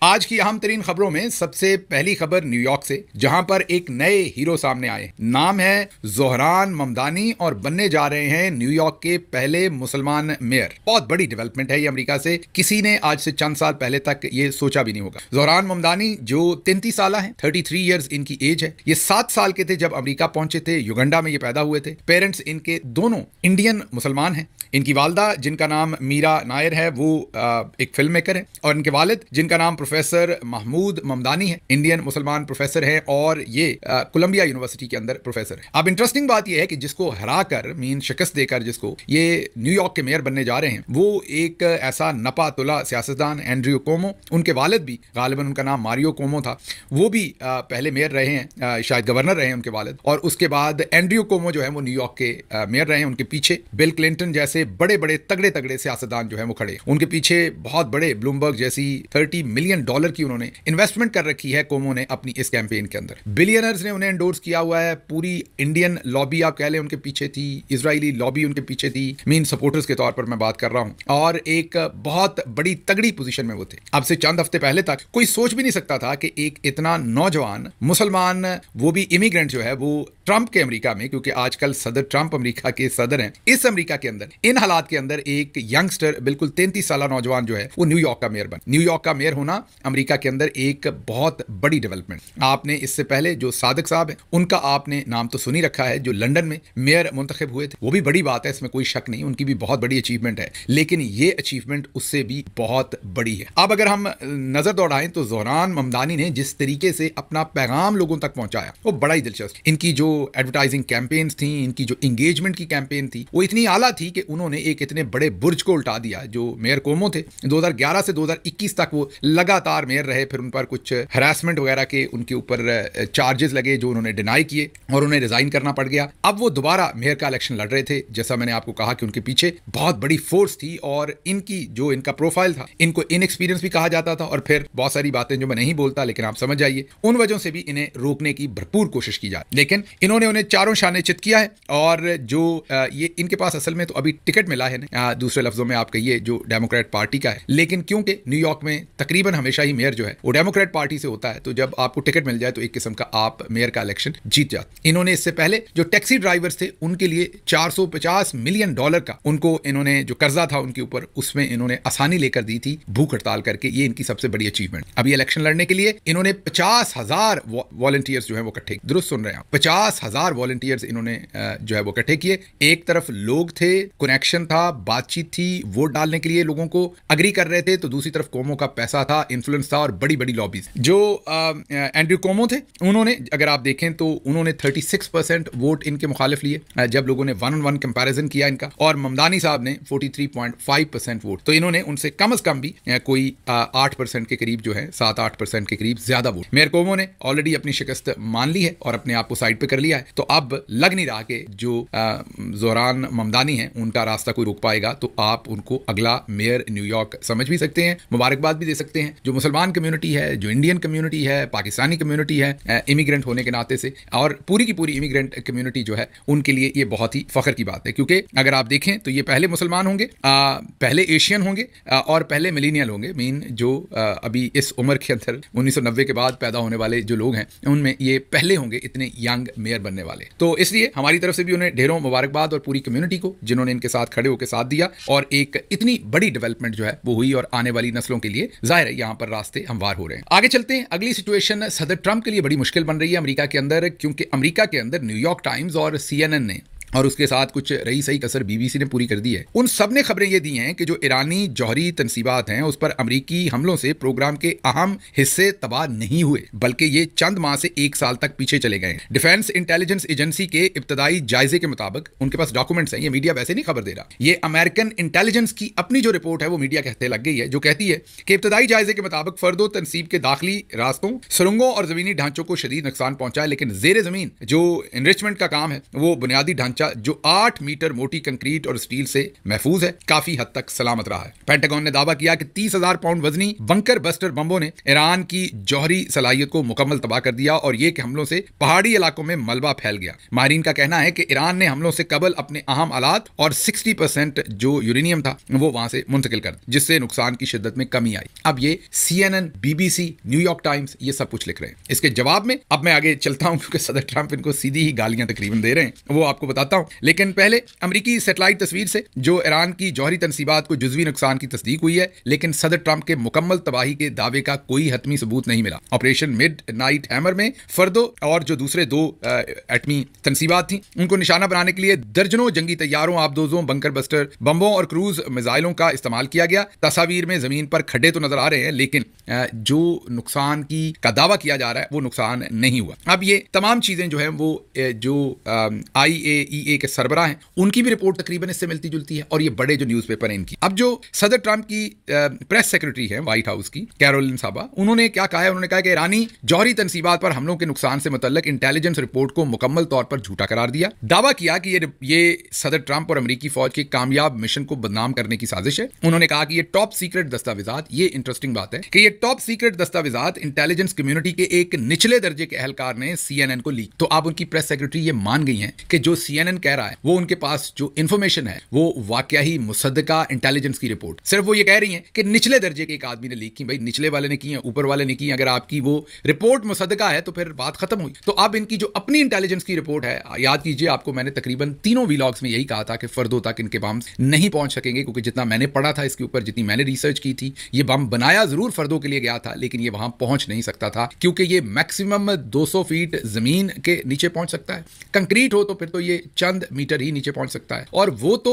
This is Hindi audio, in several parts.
आज की अहम तरीन खबरों में सबसे पहली खबर न्यूयॉर्क से, जहां पर एक नए हीरो सामने आए। नाम है ज़ोहरान ममदानी और बनने जा रहे हैं न्यूयॉर्क के पहले मुसलमान मेयर। बहुत बड़ी डेवलपमेंट है ये अमेरिका से, किसी ने आज से चंद साल पहले तक ये सोचा भी नहीं होगा। ज़ोहरान ममदानी जो 33 साल हैं, 33 ईयर्स इनकी एज है। ये 7 साल के थे जब अमेरिका पहुंचे थे। युगांडा में ये पैदा हुए थे। पेरेंट्स इनके दोनों इंडियन मुसलमान हैं। इनकी वालदा जिनका नाम मीरा नायर है वो एक फिल्म मेकर है, और इनके वालिद जिनका नाम प्रोफेसर महमूद ममदानी है, इंडियन मुसलमान प्रोफेसर है, और ये कोलंबिया यूनिवर्सिटी के अंदर प्रोफेसर है। अब इंटरेस्टिंग बात यह है कि जिसको हराकर शिकस्त देकर जिसको ये न्यूयॉर्क के मेयर बनने जा रहे हैं, वो एक ऐसा नपा तुला सियासतदान एंड्रयू कोमो। उनके वालिद भी, गालिबन उनका नाम मारियो कोमो था, वो भी पहले मेयर रहे हैं, शायद गवर्नर रहे हैं उनके वालिद, और उसके बाद एंड्रयू कोमो जो है वो न्यूयॉर्क के मेयर रहे हैं। उनके पीछे बिल क्लिंटन जैसे बड़े बड़े तगड़े तगड़े सियासतदान जो है वो खड़े। उनके पीछे बहुत बड़े ब्लूमबर्ग जैसी $30 मिलियन की उन्होंने इन्वेस्टमेंट कर रखी है कोमो ने अपनी इस कैंपेन के अंदर। बिलियनर्स ने उन्हें एंडोर्स किया हुआ है। पूरी इंडियन लॉबी आप कह लें उनके पीछे थी, इजरायली लॉबी उनके पीछे थी। मीन सपोर्टर्स के तौर पर मैं बात कर रहा हूं, और एक बहुत बड़ी तगड़ी पोजीशन में वो थे। अब से चंद हफ्ते पहले तक कोई सोच भी नहीं सकता था कि एक इतना नौजवान मुसलमान, वो भी इमिग्रेंट जो है, वो ट्रंप के अमेरिका में, क्योंकि आजकल सदर ट्रंप अमेरिका के सदर हैं, इस अमेरिका के अंदर इन हालात के अंदर एक यंगस्टर, बिल्कुल 33 साल नौजवान जो है वो न्यूयॉर्क का मेयर बन। न्यूयॉर्क का मेयर होना अमेरिका के अंदर एक बहुत बड़ी डेवलपमेंट। आपने इससे पहले जो सादिक साहब हैं उनका आपने नाम तो सुनी रखा है, जो लंदन में मेयर मुंतखब हुए थे। वो भी बड़ी बात है, इसमें कोई शक नहीं, उनकी भी बहुत बड़ी अचीवमेंट है, लेकिन ये अचीवमेंट उससे भी बहुत बड़ी है। अब अगर हम नजर दौड़ाएं तो ज़ोहरान ममदानी ने जिस तरीके से अपना पैगाम लोगों तक पहुंचाया वो बड़ा ही दिलचस्प। इनकी जो एडवर्टाइजिंग कैंपेन्स थी, इनकी जो इंगेजमेंट की कैंपेन थी, वो इतनी आला थी कि उन्होंने एक इतने बड़े बुर्ज को उल्टा दिया। जो मेयर कोमो थे 2011 से 2021 तक वो लगातार मेयर रहे, फिर उन पर कुछ हरासमेंट वगैरह के उनके ऊपर चार्जेस लगे जो उन्होंने डिनाई किए और उन्हें रिजाइन करना पड़ गया। अब वो दोबारा मेयर का इलेक्शन लड़ रहे थे। जैसा मैंने आपको कहा कि उनके पीछे बहुत बड़ी फोर्स थी, और इनकी जो इनका प्रोफाइल था, इनको इनएक्सपीरियंस भी कहा जाता था, और फिर बहुत सारी बातें जो मैं नहीं बोलता लेकिन आप समझ जाइए, उन वजहों से भी इन्हें रोकने की भरपूर कोशिश की जाए। लेकिन इन्होंने उन्हें चारों शाने चित किया है, और जो ये इनके पास असल में तो अभी टिकट मिला है, दूसरे लफ्जों में आप कहिए जो डेमोक्रेट पार्टी का है, लेकिन क्योंकि न्यूयॉर्क में तकरीबन हमेशा ही मेयर जो है वो डेमोक्रेट पार्टी से होता है, तो जब आपको टिकट मिल जाए तो एक किस्म का आप मेयर का इलेक्शन जीत जाते। इन्होंने इससे पहले जो टैक्सी ड्राइवर्स थे उनके लिए $450 मिलियन का उनको इन्होंने जो कर्जा था उनके ऊपर, उसमें इन्होंने आसानी लेकर दी थी भूख हड़ताल करके। ये इनकी सबसे बड़ी अचीवमेंट। अभी इलेक्शन लड़ने के लिए इन्होंने 50,000 वॉलंटियर्स जो है वो इकट्ठे, दुरुस्त सुन रहे हैं, 50,000 वॉलंटियर्स इन्होंने जो है वो इकट्ठे किए। एक तरफ लोग थे, कनेक्शन था, बातचीत थी, वोट डालने के लिए लोगों को अग्री कर रहे थे, तो दूसरी तरफ कोमो का पैसा था, इन्फ्लुएंस था, और बड़ी बड़ी लॉबीज। जो एंड्रयू कोमो थे उन्होंने, अगर आप देखें तो उन्होंने 36% वोट इनके मुखालिफ लिए जब लोगों ने 1-on-1 कंपैरिजन किया इनका, और ममदानी साहब ने 43.5% वोट। तो इन्होंने उनसे कम से कम भी कोई 8% के करीब जो है, 7-8% के करीब ज्यादा वोट। मेयर कोमो ने ऑलरेडी अपनी शिकस्त मान ली है और अपने आप को साइड पे कर लिया है, तो अब लग नहीं रहा कि जो ज़ोहरान ममदानी हैं उनका रास्ता कोई रोक पाएगा। तो आप उनको अगला मेयर न्यूयॉर्क समझ भी सकते हैं, मुबारकबाद भी दे सकते हैं। जो मुसलमान कम्युनिटी है, जो इंडियन कम्युनिटी है, पाकिस्तानी कम्युनिटी है, इमिग्रेंट होने के नाते से, और पूरी की पूरी इमिग्रेंट कम्युनिटी जो है, उनके लिए ये बहुत ही फख्र की बात है, क्योंकि अगर आप देखें तो ये पहले मुसलमान होंगे, पहले एशियन होंगे, और पहले मिलीनियल होंगे। मीन जो अभी इस उम्र के अंदर 1990 के बाद पैदा होने वाले जो लोग हैं, उनमें ये पहले होंगे इतने यंग मेयर बनने वाले। तो इसलिए हमारी तरफ से भी उन्हें ढेरों मुबारकबाद, और पूरी कम्युनिटी को जिन्होंने इनके साथ खड़े होकर साथ दिया, और एक इतनी बड़ी डेवलपमेंट जो है वो हुई, और आने वाली नस्लों के लिए जाहिर है यहाँ पर रास्ते हमवार हो रहे हैं। आगे चलते हैं। अगली सिचुएशन सदर ट्रंप के लिए बड़ी मुश्किल बन रही है अमेरिका के अंदर, क्योंकि अमेरिका के अंदर न्यूयॉर्क टाइम्स और CNN ने, और उसके साथ कुछ रही सही कसर BBC ने पूरी कर दी है। उन सब ने खबरें ये दी हैं कि जो ईरानी जौहरी तनसीबात हैं उस पर अमरीकी हमलों से प्रोग्राम के अहम हिस्से तबाह नहीं हुए, बल्कि ये चंद माह से 1 साल तक पीछे चले गए। डिफेंस इंटेलिजेंस एजेंसी के इब्तदाई जायजे के मुताबिक, उनके पास डॉक्यूमेंट्स हैं, ये मीडिया वैसे नहीं खबर दे रहा, ये अमेरिकन इंटेलिजेंस की अपनी जो रिपोर्ट है वो मीडिया के हत्थे लग गई है, जो कहती है कि इब्तदाई जायजे के मुताबिक फर्दो तनसीब के दाखिली रास्तों, सुरंगों और जमीनी ढांचों को शदीद नुकसान पहुंचा है, लेकिन जेर जमीन जो इनरिचमेंट का काम है वो बुनियादी ढांचा ढांचा जो 8 मीटर मोटी कंक्रीट और स्टील से महफूज है, काफी हद तक सलामत रहा है। पेंटागन ने दावा किया कि 30,000 पाउंड वजनी बंकर बस्टर बमों ने ईरान की जौहरी सलाहियत को मुकम्मल तबाह कर दिया और ये कि हमलों से पहाड़ी इलाकों में मलबा फैल गया। माहिरीन का कहना है कि ईरान ने हमलों से कबल अपने अहम आलात और 60% जो यूरेनियम था वो वहां से मुंतकिल कर, जिससे नुकसान की शिद्दत में कमी आई। अब ये CNN, BBC, न्यूयॉर्क टाइम्स ये सब कुछ लिख रहे हैं। इसके जवाब में अब मैं आगे चलता हूं क्योंकि सदर ट्रंप इनको सीधी ही गालियां तकरीबन दे रहे हैं, वो आपको बताता हूं। लेकिन पहले अमेरिकी सैटेलाइट तस्वीर से जो ईरान की जौहरी तनसीबात को जुज़वी नुकसान की तस्दीक हुई है, लेकिन सदर ट्रंप के मुकम्मल तबाही के दावे का कोई हतमी सबूत नहीं मिला। ऑपरेशन मिड नाइट हैमर में फर्दो और जो दूसरे 2 एटमी तनसीबात थी उनको निशाना बनाने के लिए दर्जनों जंगी तैयारों, आबदोजों, बंकर बस्टर बम्बों और क्रूज मिसाइलों का इस्तेमाल किया गया। तस्वीर में जमीन पर खड्डे तो नजर आ रहे हैं, लेकिन जो नुकसान का दावा किया जा रहा है वो नुकसान नहीं हुआ। अब ये तमाम चीजें जो है वो जो IAEA के सरबराह हैं उनकी भी रिपोर्ट तकरीबन इससे मिलती जुलती है और ये बड़े जो न्यूज़पेपर हैं इनकी। अब जो सदर ट्रंप की प्रेस सेक्रेटरी है व्हाइट हाउस की, कैरोलिन साबा, उन्होंने क्या कहा है? उन्होंने कहा कि ईरानी जौहरी तनसीबात पर हमलों के नुकसान से मुतल्लिक इंटेलिजेंस रिपोर्ट को मुकम्मल तौर पर झूठा करार दिया। दावा किया कि ये सदर ट्रंप और अमेरिकी फौज के कामयाब मिशन को बदनाम करने की साजिश है। उन्होंने कहा कि ये टॉप सीक्रेट दस्तावेजात, ये इंटरेस्टिंग बात है कि ये टॉप सीक्रेट दस्तावेजात इंटेलिजेंस कम्युनिटी के एक निचले दर्जे के एहलकार ने CNN को लीक। तो अब उनकी प्रेस सेक्रेटरी ये मान गई हैं कि जो CNN कह रहा है वो उनके पास जो इंफॉर्मेशन है वो वाकया ही मुसद्दका इंटेलिजेंस की रिपोर्ट। सिर्फ वो ये कह रही हैं कि निचले दर्जे के एक आदमी ने लीक की। भाई निचले वाले ने की है, ऊपर वाले ने की। अगर आपकी वो रिपोर्ट मुसद्दका है तो फिर बात खत्म हुई। तो अब इनकी जो अपनी इंटेलिजेंस की रिपोर्ट है, याद कीजिए आपको मैंने तकरीबन 3 व्लॉग्स में यही कहा था कि फर्दों तक इनके बम नहीं पहुंच सकेंगे, क्योंकि जितना मैंने पढ़ा था इसके ऊपर, जितनी मैंने रिसर्च की थी, ये बम बनाया जरूर फर्दों के लिए गया था लेकिन ये वहां पहुंच नहीं सकता था क्योंकि ये मैक्सिमम 200 फीट जमीन के नीचे पहुंच सकता है। कंक्रीट हो तो फिर तो ये चंद मीटर ही नीचे पहुंच सकता है और वो तो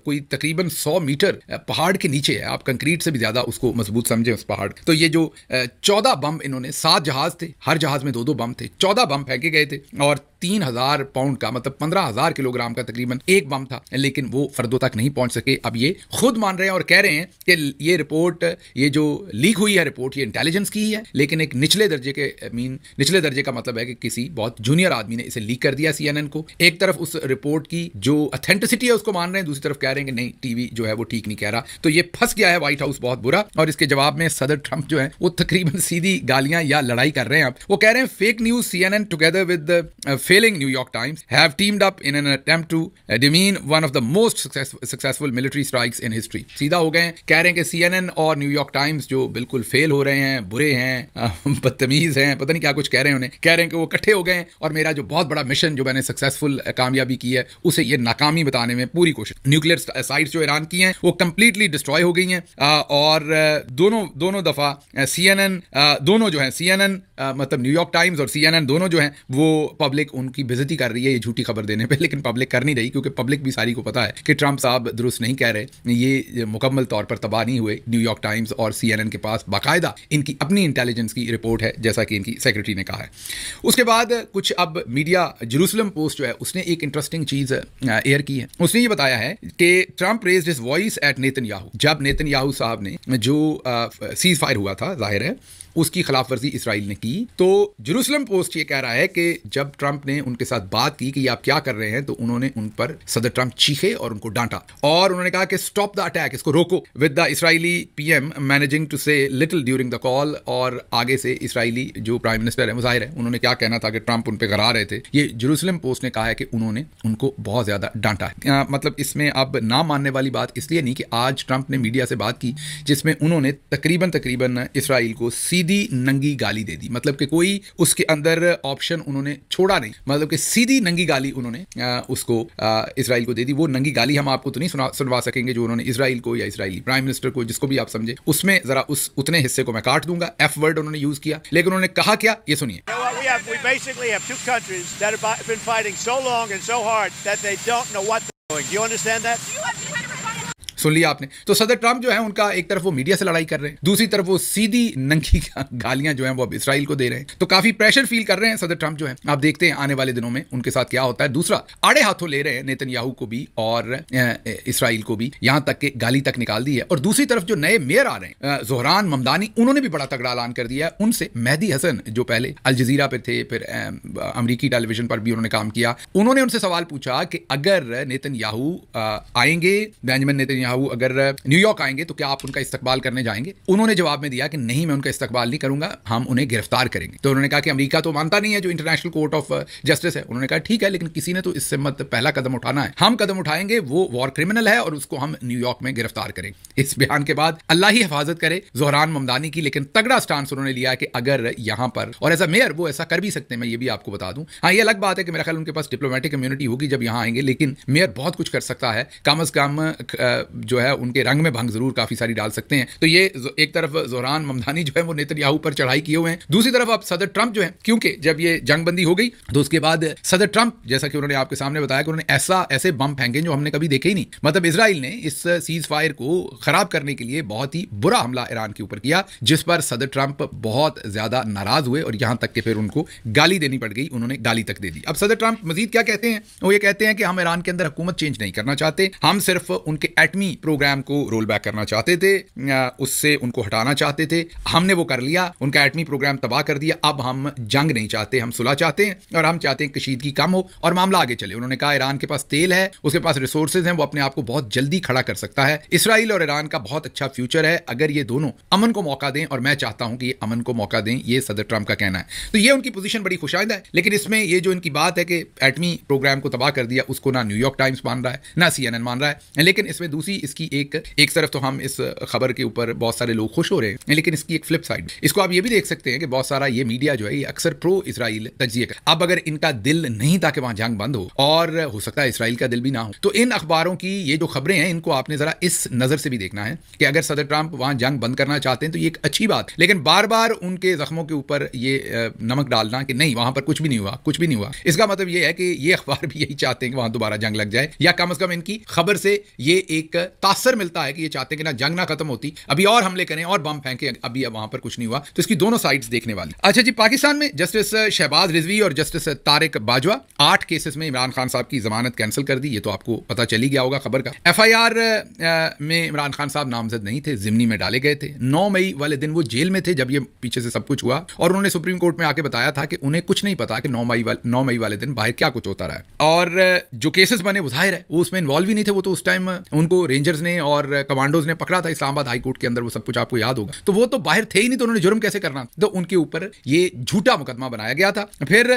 कोई तकरीबन 100 मीटर पहाड़ के नीचे है। आप कंक्रीट से भी ज्यादा उसको मजबूत समझें उस पहाड़। तो ये जो 14 बम इन्होंने, 7 जहाज थे, हर जहाज में 2-2 बम थे, 14 बम फेंके गए थे और 3,000 पाउंड का मतलब 15,000 किलोग्राम का तकरीबन एक बम था, लेकिन वो फर्दों तक नहीं पहुंच सके। अब ये खुद मान रहे हैं और कह रहे हैं कि ये रिपोर्ट, ये जो लीक हुई है रिपोर्ट, ये इंटेलिजेंस की ही है, लेकिन एक निचले दर्जे के निचले दर्जे का मतलब है कि किसी बहुत जूनियर आदमी ने इसे लीक कर दिया CNN को। एक तरफ उस रिपोर्ट की जो ऑथेंटिसिटी है उसको मान रहे हैं, दूसरी तरफ कह रहे हैं कि नहीं, टीवी जो है वो ठीक नहीं कह रहा। तो ये फंस गया है व्हाइट हाउस बहुत बुरा। और इसके जवाब में सदर ट्रंप जो है वो तकरीबन सीधी गालियां या लड़ाई कर रहे हैं। अब वो कह रहे हैं fake news CNN together with failing New York Times have teamed up in an attempt to demean one of the most successful military strikes in history। सीधा हो गए हैं, कह रहे हैं कि CNN और न्यूयॉर्क टाइम्स जो बिल्कुल फेल हो रहे हैं, बुरे हैं, बदतमीज हैं, पता नहीं क्या कुछ कह रहे हैं उन्हें, कह रहे हैं कि वो इकट्ठे हो गए हैं और मेरा जो बहुत बड़ा मिशन जो मैंने सक्सेसफुल कामयाबी की है उसे ये नाकामी बताने में पूरी कोशिश। न्यूक्लियर साइट्स जो ईरान की हैं वो कंप्लीटली डिस्ट्रॉय हो गई हैं और दोनों दफा CNN दोनों जो है CNN मतलब न्यूयॉर्क टाइम्स और CNN दोनों जो हैं वो पब्लिक उनकी बेइज्जती कर रही है ये झूठी खबर देने पे, लेकिन पब्लिक कर नहीं रही क्योंकि पब्लिक भी सारी को पता है कि ट्रंप साहब दुरुस्त नहीं कह रहे। ये मुकम्मल तौर पर तबाह नहीं हुए। न्यूयॉर्क टाइम्स और CNN के पास बाकायदा इनकी अपनी इंटेलिजेंस की रिपोर्ट है, जैसा कि इनकी सेक्रेटरी ने कहा है। उसके बाद कुछ अब मीडिया, जेरूसलम पोस्ट जो है उसने एक इंटरेस्टिंग चीज एयर की है। उसने ये बताया है कि Trump raised his voice at Netanyahu. जब नेतन्याहू साहब ने जो सीज फायर हुआ था, जाहिर है उसकी खिलाफ वर्जी इसराइल ने की, तो जेरूसलम पोस्ट ये कह रहा है कि जब ट्रंप ने उनके साथ बात की कि ये आप क्या कर रहे हैं, तो उन्होंने उन पर सदर ट्रंप चीखे और उनको डांटा और उन्होंने कहा कि स्टॉप द अटैक, इसको रोको। With the Israeli PM managing to say little during the call, और आगे से इसराइली जो प्राइम मिनिस्टर है वो जाहिर है उन्होंने क्या कहना था कि ट्रंप उन पर गरा रहे थे। ये जेरूसलम पोस्ट ने कहा है कि उन्होंने उनको बहुत ज्यादा डांटा है। मतलब इसमें अब ना मानने वाली बात इसलिए नहीं कि आज ट्रंप ने मीडिया से बात की जिसमें उन्होंने तकरीबन इसराइल को सीधी नंगी गाली दे दी। मतलब कि कोई उसके अंदर ऑप्शन उन्होंने छोड़ा नहीं, मतलब कि सीधी नंगी गाली उन्होंने उसको इसराइल को दे दी। वो नंगी गाली हम आपको तो नहीं सुनवा सकेंगे जो उन्होंने इसराइल को या इसराइली प्राइम मिनिस्टर को, जिसको भी आप समझे, उसमें जरा उतने हिस्से को मैं काट दूंगा। F वर्ड उन्होंने यूज किया, लेकिन उन्होंने कहा क्या ये सुनिए। We basically have two countries that have been fighting so long and so hard that they don't know what they're doing. Do you understand that? सुन लिया आपने। तो सदर ट्रंप जो है उनका एक तरफ वो मीडिया से लड़ाई कर रहे हैं, दूसरी तरफ वो सीधी नंगी गालियां जो हैं वो अब इसराइल को दे रहे हैं। तो काफी प्रेशर फील कर रहे हैं सदर ट्रंप जो है। आप देखते हैं आने वाले दिनों में उनके साथ क्या होता है। दूसरा, आड़े हाथों ले रहे हैं नेतन्याहू को भी और इसराइल को भी, यहां तक कि गाली तक निकाल दी है। और दूसरी तरफ जो नए मेयर आ रहे हैं ज़ोहरान ममदानी, उन्होंने भी बड़ा तगड़ा ऐलान कर दिया है। उनसे मेहदी हसन जो पहले अल जजीरा पे थे, फिर अमेरिकी टेलीविजन पर भी उन्होंने काम किया, उन्होंने उनसे सवाल पूछा कि अगर नेतन्याहू आएंगे, बेंजामिन नेतन्याहू अगर न्यूयॉर्क आएंगे तो क्या आप उनका इस्तकबाल करने जाएंगे? उन्होंने जवाब में दिया कि नहीं, मैं उनका इस्तकबाल नहीं करूंगा, हम उन्हें गिरफ्तार करेंगे। तो उन्होंने कहा कि अमेरिका तो मानता नहीं है जो इंटरनेशनल कोर्ट ऑफ जस्टिस है। उन्होंने कहा ठीक है, लेकिन किसी ने तो इससे मत पहला कदम उठाना है, हम कदम उठाएंगे, वो वॉर क्रिमिनल है और उसको हम न्यूयॉर्क में गिरफ्तार करेंगे। इस बयान के बाद अल्लाह ही हिफाजत करे ज़ोहरान ममदानी की, लेकिन तगड़ा स्टांस उन्होंने लिया कि अगर यहां पर, और एज अ मेयर वो ऐसा कर भी सकते हैं, मैं ये भी आपको बता दूं। हाँ, ये अलग बात है कि मेरा ख्याल उनके पास डिप्लोमेटिक कम्युनिटी होगी जब यहां आएंगे, लेकिन मेयर बहुत कुछ कर सकता है। कम अज कम जो है उनके रंग में भंग जरूर काफी सारी डाल सकते हैं। तो ये एक तरफ ज़ोहरान ममदानी जो है वो नेतन्याहू पर चढ़ाई किए हुए हैं, दूसरी तरफ अब सदर ट्रंप जो है, क्योंकि जब ये जंगबंदी हो गई तो उसके बाद सदर ट्रंप, जैसा कि उन्होंने आपके सामने बताया कि उन्होंने ऐसे बम फेंके जो हमने कभी देखे ही नहीं। मतलब इजराइल ने इस सीज फायर को खराब करने के लिए बहुत ही बुरा हमला ईरान के ऊपर किया, जिस पर सदर ट्रंप बहुत ज्यादा नाराज हुए और यहां तक कि फिर उनको गाली देनी पड़ गई, उन्होंने गाली तक दे दी। अब सदर ट्रंप मजीद क्या कहते हैं? वो ये कहते हैं कि हम ईरान के अंदर हुकूमत चेंज नहीं करना चाहते, हम सिर्फ उनके एटमी प्रोग्राम को रोल बैक करना चाहते थे, उससे उनको हटाना चाहते थे, हमने वो कर लिया, उनका एटमी प्रोग्राम तबाह कर दिया। अब हम जंग नहीं चाहते, हम सुलह चाहते हैं और हम चाहते हैं कशीदगी कम हो और मामला आगे चले। उन्होंने कहा ईरान के पास तेल है, उसके पास रिसोर्सेज हैं, वो अपने आप को बहुत जल्दी खड़ा कर सकता है। इसराइल और ईरान का बहुत अच्छा फ्यूचर है अगर ये दोनों अमन को मौका दें, और मैं चाहता हूं कि ये अमन को मौका दें, ये सदर ट्रंप का कहना है। तो ये उनकी पोजीशन बड़ी खुशाइंदा है। लेकिन इसमें ये जो इनकी बात है कि एटमी प्रोग्राम को तबाह कर दिया, उसको ना न्यूयॉर्क टाइम्स मान रहा है ना CNN मान रहा है। लेकिन इसमें दूसरी इसकी एक तरफ तो हम इस खबर के ऊपर बहुत सारे लोग खुश हो रहे हैं, लेकिन इसकी एक फ्लिप साइड इसको आप ये भी देख सकते हैं कि बहुत सारा ये मीडिया जो है ये अक्सर प्रो इसराइल तज्जिए कर। अब अगर इनका दिल नहीं था कि वहां जंग बंद हो, और हो सकता है इसराइल का दिल भी ना हो, तो इन अखबारों की ये जो खबरें हैं इनको आपने जरा इस नजर से भी देखना है कि अगर सदर ट्रंप वहां जंग बंद करना चाहते हैं तो ये एक अच्छी बात, लेकिन बार बार उनके जख्मों के ऊपर ये नमक डालना कि नहीं वहां पर कुछ भी नहीं हुआ, कुछ भी नहीं हुआ, इसका मतलब ये है कि ये अखबार भी यही चाहते हैं कि वहां दोबारा जंग लग जाए, या कम से कम इनकी खबर से ये एक तासर मिलता है कि ये चाहते हैं कि ना जंग ना खत्म होती, अभी और हमले करें और बम फेंके, अभी अब वहां पर कुछ नहीं हुआ। तो इसकी दोनों साइड्स देखने वाली। अच्छा जी, पाकिस्तान में जस्टिस शहबाज रिजवी और जस्टिस तारिक बाजवा 8 केसेस में इमरान खान साहब की जमानत कैंसिल कर दी। ये तो आपको पता चल ही गया होगा खबर का। FIR में इमरान खान साहब नामजद नहीं थे, जिमनी में डाले गए थे। 9 मई वाले दिन वो जेल में थे जब ये पीछे से सब कुछ हुआ, और उन्होंने सुप्रीम कोर्ट में आके बताया था कि उन्हें कुछ नहीं पता कि 9 मई वाले दिन बाहर क्या कुछ होता रहा है। और जो केसेस बने वो जाहिर है वो उसमें इन्वॉल्व ही नहीं थे। वो तो उस टाइम उनको रेंजर्स ने और कमांडोज ने पकड़ा था इस्लामाबाद हाई कोर्ट के अंदर, वो सब कुछ आपको याद होगा। तो वो तो बाहर थे ही नहीं, तो उन्होंने जुर्म कैसे करना? तो उनके ऊपर ये झूठा मुकदमा बनाया गया था। फिर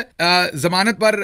जमानत पर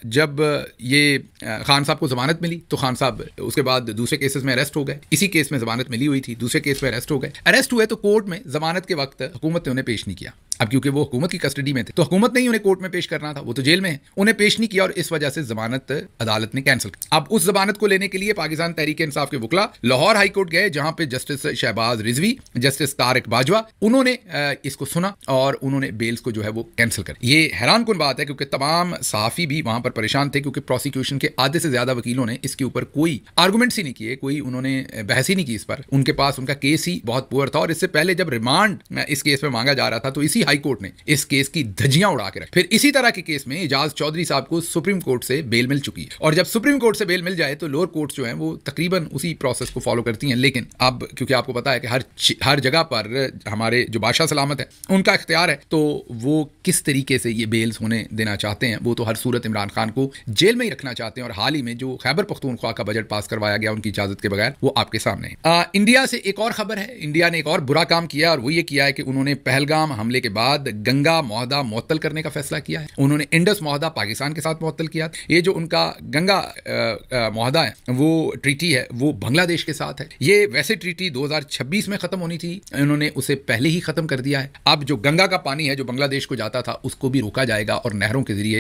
जब ये खान साहब को जमानत मिली तो खान साहब उसके बाद दूसरे केसेस में अरेस्ट हो गए। इसी केस में जमानत मिली हुई थी, दूसरे केस में अरेस्ट हो गए। अरेस्ट हुए तो कोर्ट में जमानत के वक्त हुकूमत ने उन्हें पेश नहीं किया। अब क्योंकि वो हुकूमत की कस्टडी में थे तो हुकूमत ने ही उन्हें कोर्ट में पेश करना था, वो तो जेल में है, उन्हें पेश नहीं किया और इस वजह से जमानत अदालत ने कैंसिल की। अब उस जमानत को लेने के लिए पाकिस्तान तहरीक इंसाफ के वकला लाहौर हाई कोर्ट गए, जहां पे जस्टिस शहबाज रिजवी, जस्टिस तारिक बाजवा, उन्होंने इसको सुना और उन्होंने बेल्स को जो है वो कैंसिल कर। ये हैरान कुन बात है क्योंकि तमाम सहाफी भी वहां पर परेशान थे, क्योंकि प्रोसिक्यूशन के आधे से ज्यादा वकीलों ने इसके ऊपर कोई आर्गूमेंट्स ही नहीं किए, कोई उन्होंने बहस ही नहीं की इस पर। उनके पास उनका केस ही बहुत पुअर था, और इससे पहले जब रिमांड इस केस में मांगा जा रहा था तो इसी हाई कोर्ट ने इस केस की धज्जियां उड़ा के रखी। फिर इसी तरह के केस में इजाज चौधरी साहब को सुप्रीम कोर्ट से बेल मिल चुकी है, और जब सुप्रीम कोर्ट से बेल मिल जाए तो लोअर कोर्ट जो है वो तकरीबन उसी प्रोसेस को फॉलो करती हैं। लेकिन अब क्योंकि आपको पता है कि हर जगह पर हमारे जो बादशाह सलामत है उनका इख्तियार है, तो वो किस तरीके से ये बेल्स होने देना चाहते हैं। वो तो हर सूरत इमरान खान को जेल में ही रखना चाहते हैं, और हाल ही में जो खैबर पख्तूनख्वा का बजट पास करवाया गया उनकी इजाजत के बगैर, वो आपके सामने है। इंडिया से एक और खबर है, इंडिया ने एक और बुरा काम किया, और वो ये किया है कि उन्होंने पहलगाम हमले के बाद गंगा मुआहदा मुअत्तल करने का फैसला किया है। उन्होंने इंडस मुआहदा पाकिस्तान के साथ मुअत्तल किया। ये जो उनका गंगा मुआहदा है, वो ट्रीटी है, वो बांग्लादेश के साथ है। ये वैसे ट्रीटी 2026 में खत्म होनी थी, इन्होंने उसे पहले ही खत्म कर दिया है। अब जो गंगा का पानी है जो बांग्लादेश को जाता था उसको भी रोका जाएगा, और नहरों के जरिए